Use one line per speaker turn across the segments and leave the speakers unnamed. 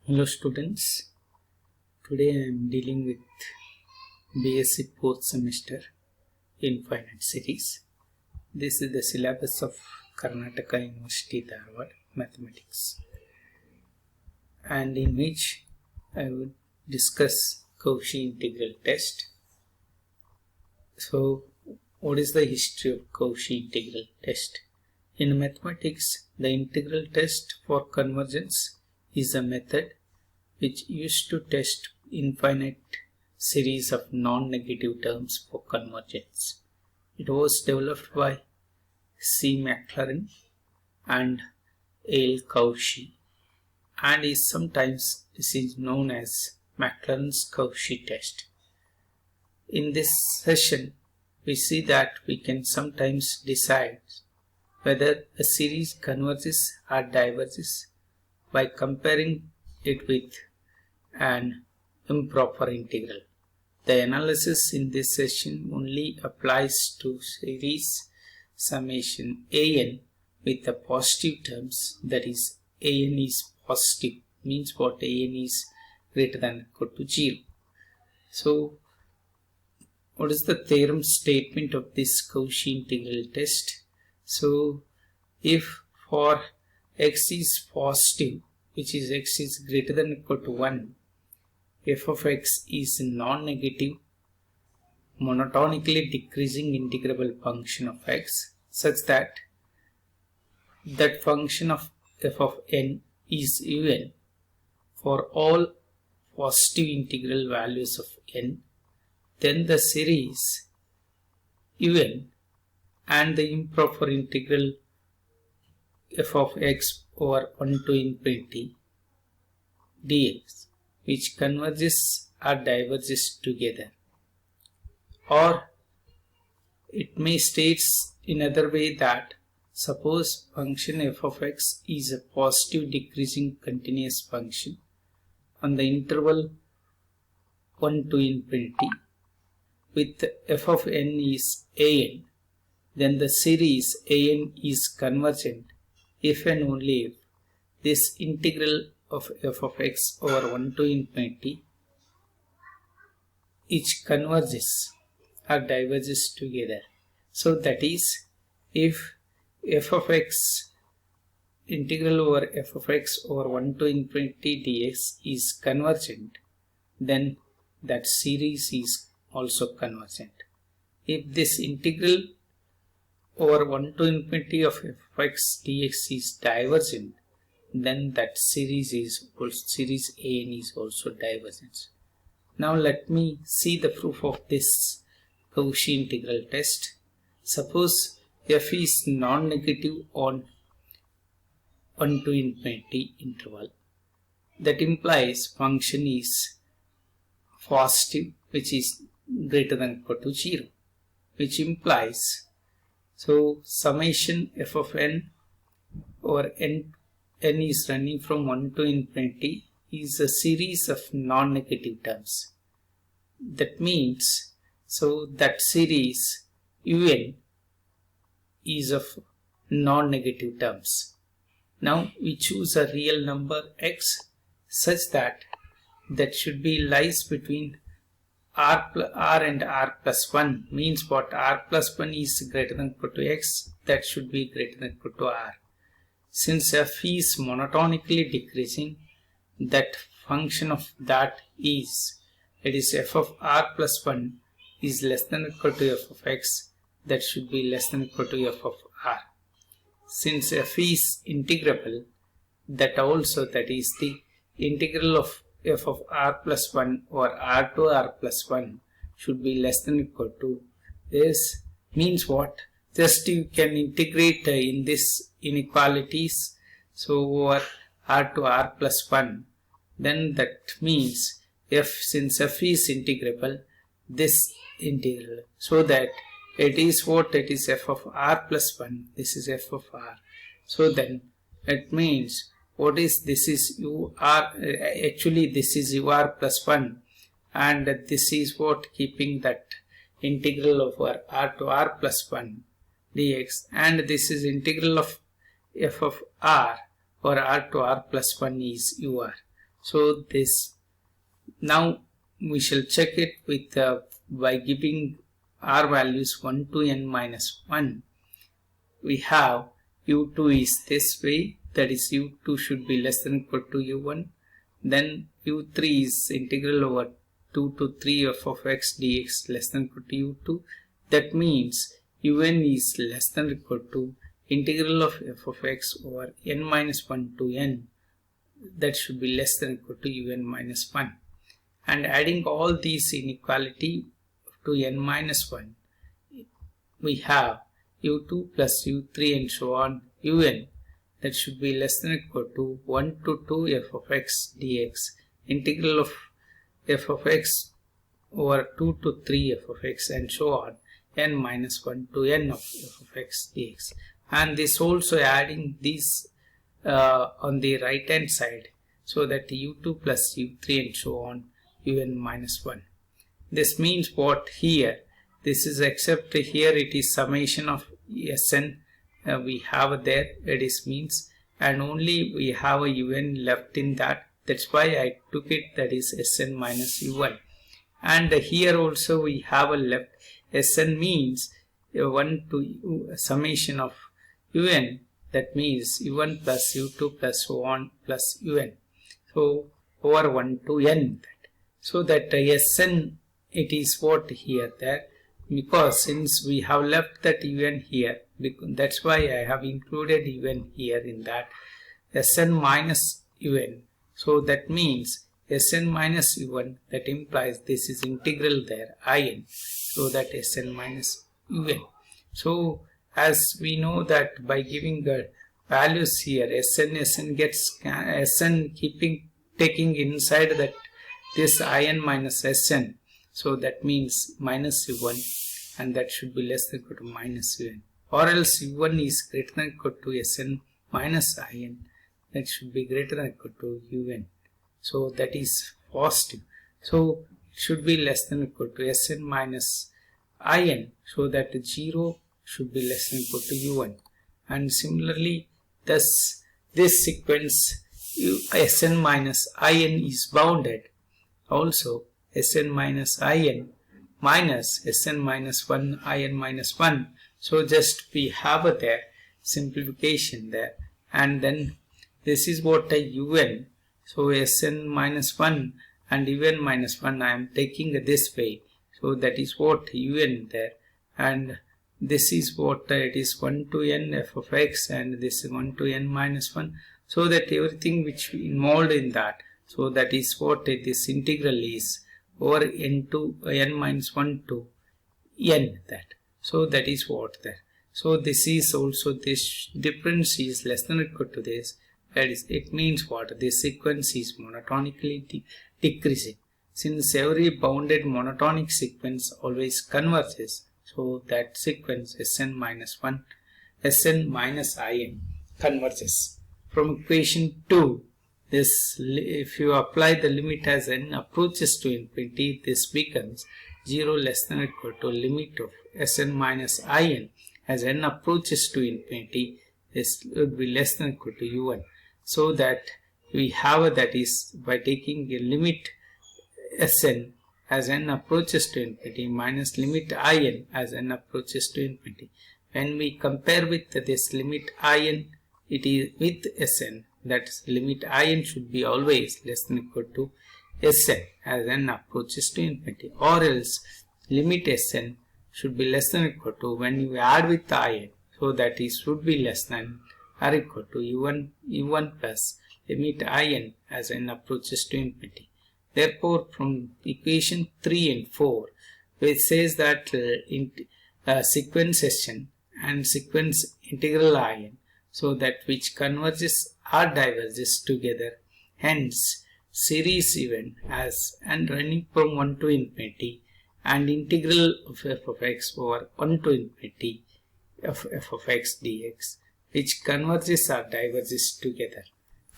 Hello students, today I am dealing with BSc 4th semester in Finite Series. This is the syllabus of Karnataka University Dharwad Mathematics, and in which I would discuss Cauchy integral test. So what is the history of Cauchy integral test? In mathematics, the integral test for convergence is a method which used to test infinite series of non-negative terms for convergence. It was developed by C. Maclaurin and A. L. Cauchy, and is sometimes known as Maclaurin's Cauchy test. In this session, we see that we can sometimes decide whether a series converges or diverges by comparing it with an improper integral. The analysis in this session only applies to series summation an with the positive terms, that is an is positive, means what an is greater than or equal to 0. So what is the theorem statement of this Cauchy integral test? So if for x is positive, which is x is greater than or equal to 1, f of x is non-negative monotonically decreasing integrable function of x such that that function of f of n is un for all positive integral values of n, then the series un and the improper integral f of x over 1 to infinity dx, which converges or diverges together. Or it may state in another way that suppose function f of x is a positive decreasing continuous function on the interval 1 to infinity with f of n is an, then the series an is convergent if and only if this integral of f of x over 1 to infinity each converges or diverges together. So that is, if f of x integral over f of x over 1 to infinity dx is convergent, then that series is also convergent. If this integral over 1 to infinity of f of x dx is divergent, then that series an is also divergent. Now let me see the proof of this Cauchy integral test. Suppose f is non-negative on 1 to infinity interval. That implies function is positive, which is greater than or equal to 0, which implies so summation f of n over n is running from 1 to infinity is a series of non-negative terms. That means so that series un is of non-negative terms. Now we choose a real number x such that should be lies between r and r plus 1, means what r plus 1 is greater than or equal to x, that should be greater than or equal to r. Since f is monotonically decreasing, that function of that is, it is f of r plus 1 is less than or equal to f of x, that should be less than or equal to f of r. Since f is integrable, that also, that is the integral of f of r plus 1 or r to r plus 1 should be less than or equal to this, means what? Just you can integrate in this inequalities, so over r to r plus 1, then that means since f is integrable, this integral, so that it is what? It is f of r plus 1, this is f of r. So then it means what is this is u r, actually this is u r plus 1, and this is what? Keeping that integral over r to r plus 1 dx, and this is integral of f of r or r to r plus 1 is ur. So this, now we shall check it with by giving r values 1 to n minus 1. We have u2 is this way, that is u2 should be less than or equal to u1. Then u3 is integral over 2 to 3 f of x dx less than or equal to u2. That means un is less than or equal to integral of f of x over n minus 1 to n. That should be less than or equal to un minus 1. And adding all these inequality to n minus 1, we have u2 plus u3 and so on un. That should be less than or equal to 1 to 2 f of x dx integral of f of x over 2 to 3 f of x and so on n minus 1 to n of f of x dx. And this also adding these on the right hand side, so that u2 plus u3 and so on un minus 1. This means what here? This is, except here it is summation of Sn we have there, it is means, and only we have a un left in that. That's why I took it, that is Sn minus u1. And here also we have a left. Sn means 1 to summation of un, that means u1 plus u2 plus so on plus un. So over 1 to n. So that Sn, it is what here there, because since we have left that un here, that's why I have included un here in that Sn minus un. So that means Sn minus u1, that implies this is integral there in, so that Sn minus un. So as we know that by giving the values here, Sn gets Sn taking inside that this in minus Sn, so that means minus u1, and that should be less than or equal to minus un, or else u1 is greater than or equal to Sn minus in, that should be greater than or equal to un. So that is positive. So it should be less than or equal to Sn minus in, so that 0 should be less than or equal to u1. And similarly, thus this sequence Sn minus in is bounded. Also Sn minus in minus Sn minus 1 in minus 1. So just we have a there simplification there, and then this is what a un. So Sn minus 1 and un minus 1 I am taking this way. So that is what un there, and this is what it is 1 to n f of x, and this is 1 to n minus 1. So that everything which involved in that, so that is what this integral is over n to n minus 1 to n that. So that is what there. So this is also, this difference is less than or equal to this. That is, it means what? This sequence is monotonically decreasing. Since every bounded monotonic sequence always converges, so that sequence Sn minus 1, Sn minus in converges. From equation 2, this, if you apply the limit as n approaches to infinity, this becomes 0 less than or equal to limit of Sn minus in. As n approaches to infinity, this would be less than or equal to u1. So that we have, that is by taking a limit Sn as n approaches to infinity minus limit in as n approaches to infinity. When we compare with this limit in, it is with Sn, that is limit in should be always less than or equal to Sn as n approaches to infinity, or else limit Sn should be less than or equal to, when you add with in, so that it should be less than or equal to u1 plus limit in as n approaches to infinity. Therefore, from equation 3 and 4, which says that sequence Sn and sequence integral in, so that which converges or diverges together, hence series event as and running from 1 to infinity, and integral of f of x over 1 to infinity of f of x dx, which converges or diverges together.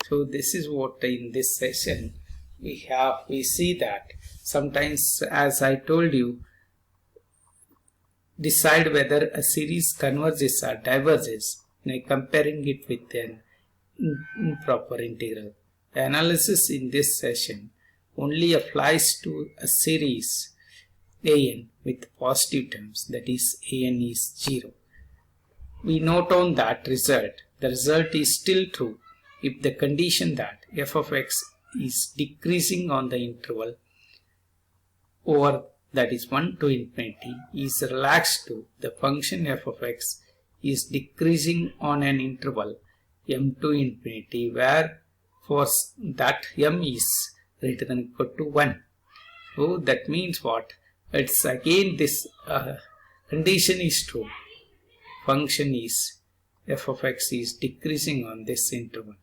So this is what in this session we see that sometimes, as I told you, decide whether a series converges or diverges by comparing it with an improper integral. The analysis in this session only applies to a series an with positive terms, that is an is 0. We note down that result. The result is still true if the condition that f of x is decreasing on the interval over, that is 1 to infinity, is relaxed to the function f of x is decreasing on an interval m to infinity, where for that m is greater than or equal to 1. So that means what? It's again this condition is true. Function is f of x is decreasing on this interval,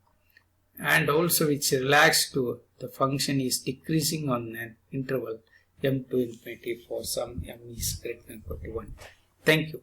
and also it's relaxed to the function is decreasing on an interval m to infinity for some m is greater than or equal to 1. Thank you.